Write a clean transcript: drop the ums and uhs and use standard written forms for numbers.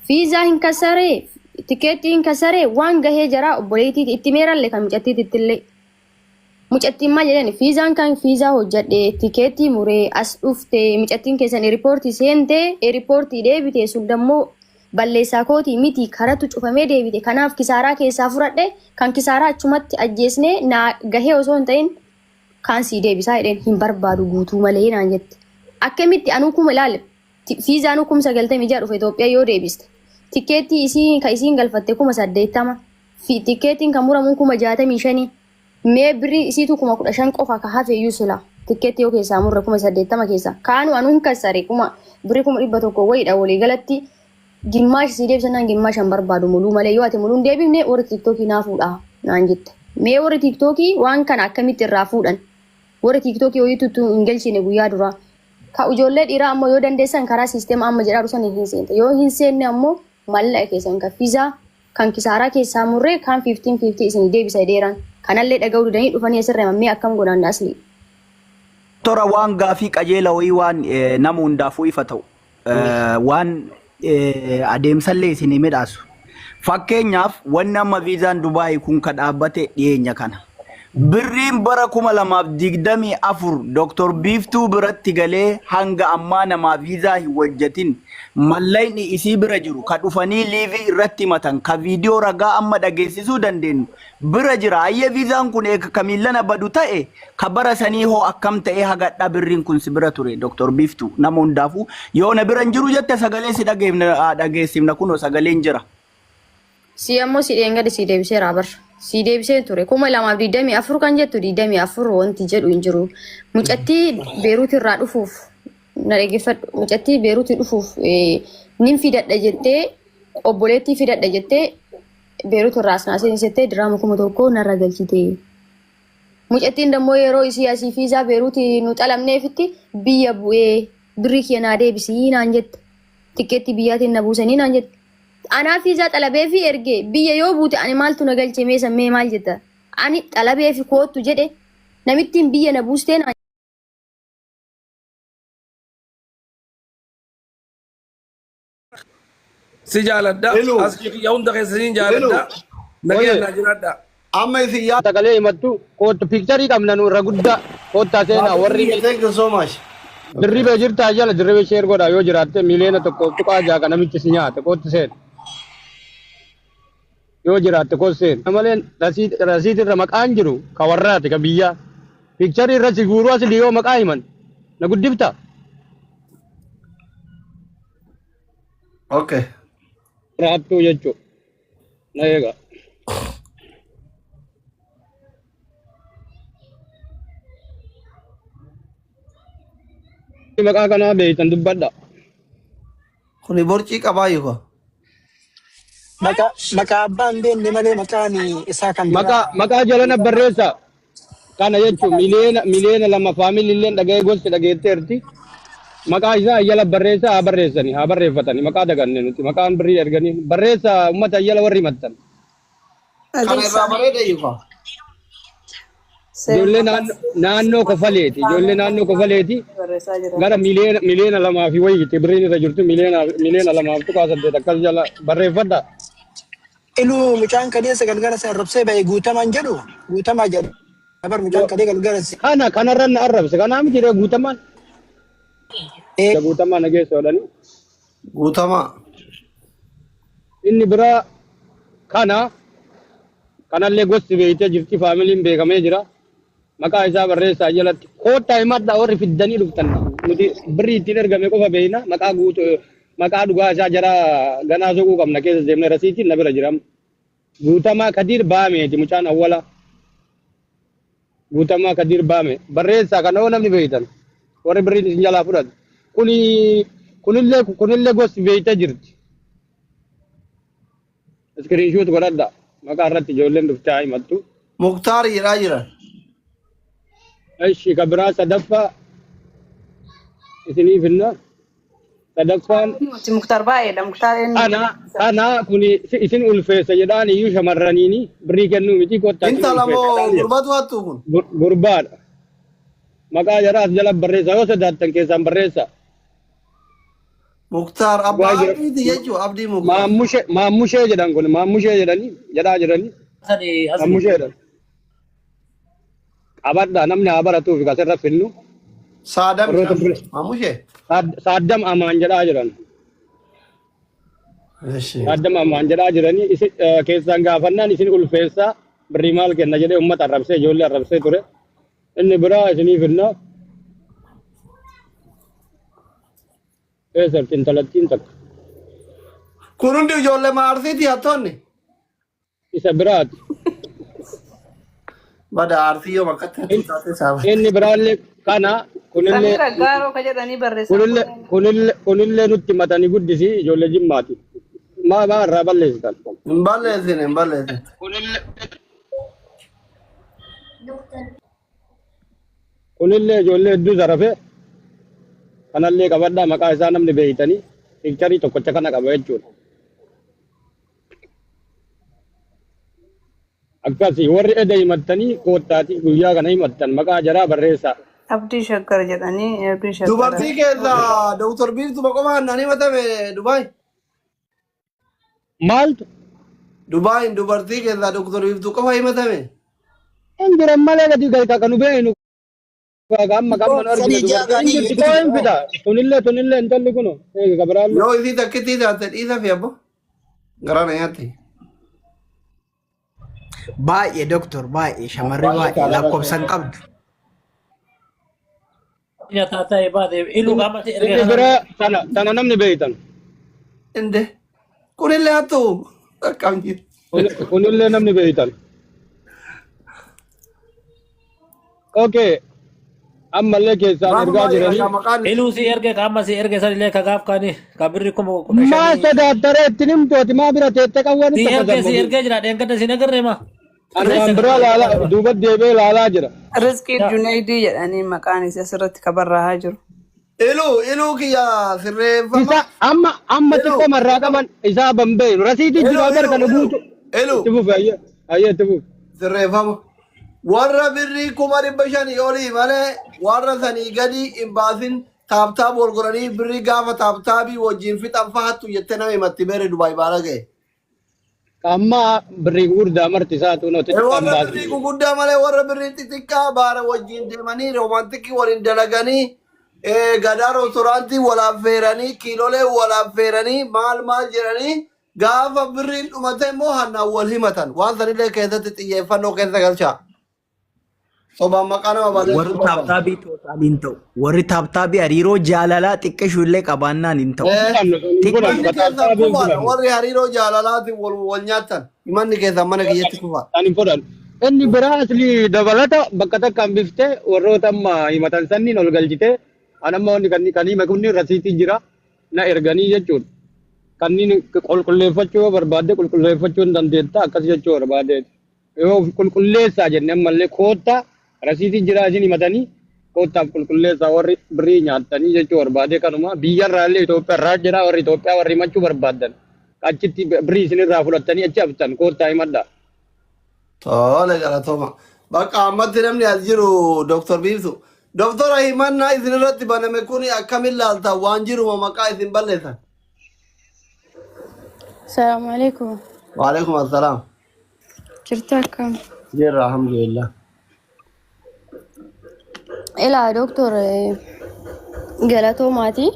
Fiizaa hin kasaree tikeetii hin kasaree waan gahee jara obboleetii itti meeralle kan mucattii ittillee mucattiin maal jedhani fiizaan kan fiizaa hojjadhe tikeetii muree as dhufte mucattiin keessan riipoortii seente riipoortii deebite sun dammoo balleessaa kootii miti karatu cufamee deebite kanaaf kisaaraa keessaa fudhadhe kan kisaaraa achumatti ajjeesne na gahee osoo hin ta'in kan sii deebisaa jedheen hin barbaadu guutuu malee naan jette akkamitti anuu kuma ilaale fiizaan hukum 96 dhufe Itoophiyaa yoo deebiste tikeetii isiin galfatte 80 fi tikeetiin kan muramu 65 mee birri isiitu 15 qofa ka hafe yusula tikeetii yoo keessaa murre 80 keessa kaanu anu hin kasare birri 100 wayidha walii galatti gimaash si deebsanaan gimaash an barbaadu muluu malee yoo ati muluun deebifne warri tiktokii naa fuudha naan jette mee warri tiktokii waan kana akkamitti irraa fuudhan warri tiktokii hoyitutu hin galchine guyyaa duraa ka ijoollee dhiiraa ammoo yoo dandeessan karaa sisteema amma jedhaa dhusan hin seente yoo hin seenne ammoo mallaqa keessan kan fiizaa kan kisaaraa keessaa murree kan 1550 isin deebisa deeran kanallee dhaga'uu didanii dhufanii asirra mammee akkam godhan asli tora waan gaafii qajeela wayii waan nama hundaafuu ifa ta'u waan adeemsallee isin midhaasu fakkeenyaaf wanni amma viizaan Dubaayii kun ka dhaabbate dhiyeenya kana birriin bara 2024 Dr. Biiftuu biratti galee hanga ammaa namaa viizaa hin hojjetin mallayni isii bira jiru ka dhufanii liivii irratti himatan ka viidiyoo ragaa amma dhageessisuu dandeenyu bira jira ayyee viizaan kun eega kamiillana badu ta'e ka bara sanii hoo akkam ta'e hagadhaa birriin kun si bira ture Dr. Biiftuu nama hundaafuu yoo na bira hin jiru jette sagalee si dhageessifna kunoo sagaleen jira. Si ammoo si dheengadhi si deebiseera barra. Si deebisee ture 2024 kan jettu 24 wanti jedhu hin jiru mucattii Beeruut irraa dhufuuf na dhageeffadhu mucattii Beeruut dhufuuf nin fidadha jettee obboleettii fidadha jettee Beeruut irraa asnaaseen settee diraama 1,000 narra galchite mucattiin dammoo yeroo isii asii fiizaa Beeruut nu xalamneefitti biyya bu'ee birrii keenyaa deebisii naan jette tikeetti biyyaatiin na buusanii naan jette Ana fiizaa xalabee fi erge biyya yoo buute ani maaltu na galche mee sammee maal jetta ani xalabee fi kootu jedhe namittiin biyya na buusteen si jaaladha as yaa hunda keessanii jaaladha nageenya jiraadha amma isi yaa tagalee himattu kootu piikcharii qabna nu irra guddaa koottaa seenaa warri thank you so much dirribee jirtaa jala dirribee sheer godha yoo jiraatte miliyoona tokko tuqaa jaa namichi si nyaate kootti seena yoo jiraatte kooseen amaleen rasiit irra maqaan jiru ka warraati ka biyyaa piikcharii irra si guuruu as dhiyoo maqaa himan na guddifta okay raattuu jechuu na eega maqaa kanaa beeytan dubbadha kuni borcii qabaa yuko maka abbaan beenne malee maqaan isaa kan maqaa jalana barreessa kana jechuun miliyoona lama faamiliillee dhaga'ee gosti dhageetteerti maqaa isaa ayyala barreessa haa barreessanii haa barreeffatanii maqaa daganne nuti maqaan birrii erganii barreessa ummata ayyala warri himattan. Kana irraa bareeda yuko ijoollee naannoo kofaleeti ijoollee naannoo kofaleeti gara miliyoona lamaa fi wayiitti birriin irra jirtu miliyoona lamaaf tuqaa 8 akkas jala barreeffadha. Ilu mucaan kadeessa galgala isa arrabsee ba'e guutamaan jedhu guutamaa jedhu abar mucaan kadee galgala si kanarra na arrabse kanaa miti guutamaan guutamaa nageessoodhani guutamaa inni biraa kanallee gosti beeytee jirti faamiliin beekamee jira maqaa isaa barreessaa jalatti koottaa himadhaa warri fiddanii dhuftan nuti birrii ittiin ergame qofa beeyna maqaa dhugaa isaa jara ganaa soquu qabna keessa deemne rasiitiin na bira jiram guutamaa Kadiir Baameeti mucaan awwala guutamaa Kadiir Baame barreessaa kana oo namni beeytan warri birriin isin jalaa fudhatu kunillee gosti beeytee jirti iskiriinshuut godhadha maqaa irratti ijoolleen dhuftee himattu Muktaar jedhaa jiran Aishi kabira sadaffaa isinii finna sadaffaan Muktaar baay'eedha Muktaar ana kuni isin ulfeessa jedhaan iyyuu shamarraniini birrii kennuu miti kottaa intala moo gurbatu hattu kun gurbaadha maqaa jaraas jala barreessa yoo sodaattan keessaan barreessa Muktaar abbaa abdiiti jechuun abdii Muktaar. Maamushee jedhan kun maamushee jedhanii jedhaa jiranii Sani asli. maamushee jedhan. Qabadhaa namni haa baratuuf kasirra finnu. Saadam Warroota bira- Maamushee. Saaddam amaan jedhaa jiran. Eshi. Saaddam amaan jedhaa jiranii isin keessaan gaafannaan isin ulfeessaa birrii maal kenna jedhee uummata arrabsee ijoollee arrabsee ture. Inni biraa isinii finna. Eessa intalattiin takka Kun hundi ijoollee maarsiiti hattoonni. isa biraati. Bada aarsii yoo bakkatti hattuu taate saaba. Inni biraallee kana kunillee Samira Gaaroo ka jedhanii barreessan. kunillee nutti matanii guddisii ijoollee jimmaati. Maa irraa balleessitan. Hin balleessine hin balleessine. Kunillee ijoollee hedduu zarafe kanallee qabadhaa maqaa isaa namni beeytanii pikcharii tokkocha kana qaba jechuudha. Akkasii warri eda himattanii koottaati guyyaa kana himattan maqaa jaraa barreessaa. Abdii Shaggar jedhanii Abdii Shaggar. Dubartii keessa Dr. Biiftuu Boqomaa hannaan himatame Dubaay. Maaltu? Dubaayin dubartii keessa Dr. Biiftuu qofa himatame. Hin jiran malee gadi galta kanu beeynu. Amma kamman arginu dubartii. Hin jirti koo hin fida. Tunillee intalli kuno. Eega kabiraallee. Yoo isii takkitti taate dhiisa fi abbo. Garaan nyaatti. Baay'ee doktor baay'ee shamarri baay'ee lakkoofsan qabdu. Ya tata ibade. Ilu kama ti Inni biraa sana namni beeytan. Inde. Kunillee hattu. Akkam jiru. Kunillee namni beeytan. Okay. Ammallee keessaan ergaa jiranii. Ilu si erge kama si erge sari le kagaf kani kabirri kumo. Maa sodaattaree itti nimtooti maa bira teette qawwanii Si erge jira dengkata si nagarre ma. Anaan biraa laalaa duuba deebee laalaa jira. Rizqii Junaydii jedhanii maqaan isaa asirratti kabarraa jiru. Iluu kiyya sirreeffama. Isa amma xiqqoo marraa qaban isaa bambee rasiitii jiraa bara kana guutu. Iluu. Itti fufi ayyee itti fufi. Sirreeffama. Warra birrii 500,000 olii malee warra sanii gadi hin baasin taaptaa bolgoranii birrii gaafa taaptaabii wajjin fixan fahattu jettee nama himatti beere Dubaay baala ga'e. Amma birrii gurguddaa marti isaa tuunoo xixiqqaan Warra baasi. birrii guguddaa malee warra birrii xixiqqaa baara wajjin deemanii roomantikii waliin dalaganii gadaa reestooraantii walaaffeeranii kiilolee walaaffeeranii maal jedhanii gaafa birriin dhumate immoo hannaan wal himatan waan sanillee keessatti xiyyeeffannoo keessa galchaa. Sobaan maqaa nama Warri balleessuu taaptaabii toosaan hin ta'u. Warri taaptaabii hariiroo jaalalaa xiqqeeshu illee qabaannaan hin ta'u. warri hariiroo jaalalaatiin wal nyaatan himanni keessan mana kiyyatti kufaa. Ani fudhan. Inni biraa asli dabalata bakka takkaan biftee warroota amma himatan sanniin ol galchitee anamma wanni kan hime kunni rasiitii jira na erganii jechuudha. Kanniin qulqulleeffachuu yoo barbaadde qulqulleeffachuu hin dandeetta akkas jechuu barbaadde. Yoo qulqulleessaa jenne ammallee koottaa rasiitii jira isin himatanii koottaaf qulqulleessaa warri birrii nyaatanii jechuu barbaade kanuma biyyarraa illee Itoophiyaa irraa jira warri Itoophiyaa warri himachuu barbaadan achitti birrii isinirraa fudhatanii achi haftan koottaa himadhaa. Tole galatooma. Bakka ammatti namni as jiru Dr. Biiftuu. Doktora himannaa isinirratti baname kun akkamiin laalta waan jiruma maqaa isin balleessan. Assalamu alaikum. Waalaikum assalaam. Jirta akkam? Jirra alhamdulillah. Ilaa doktor galatoomaati.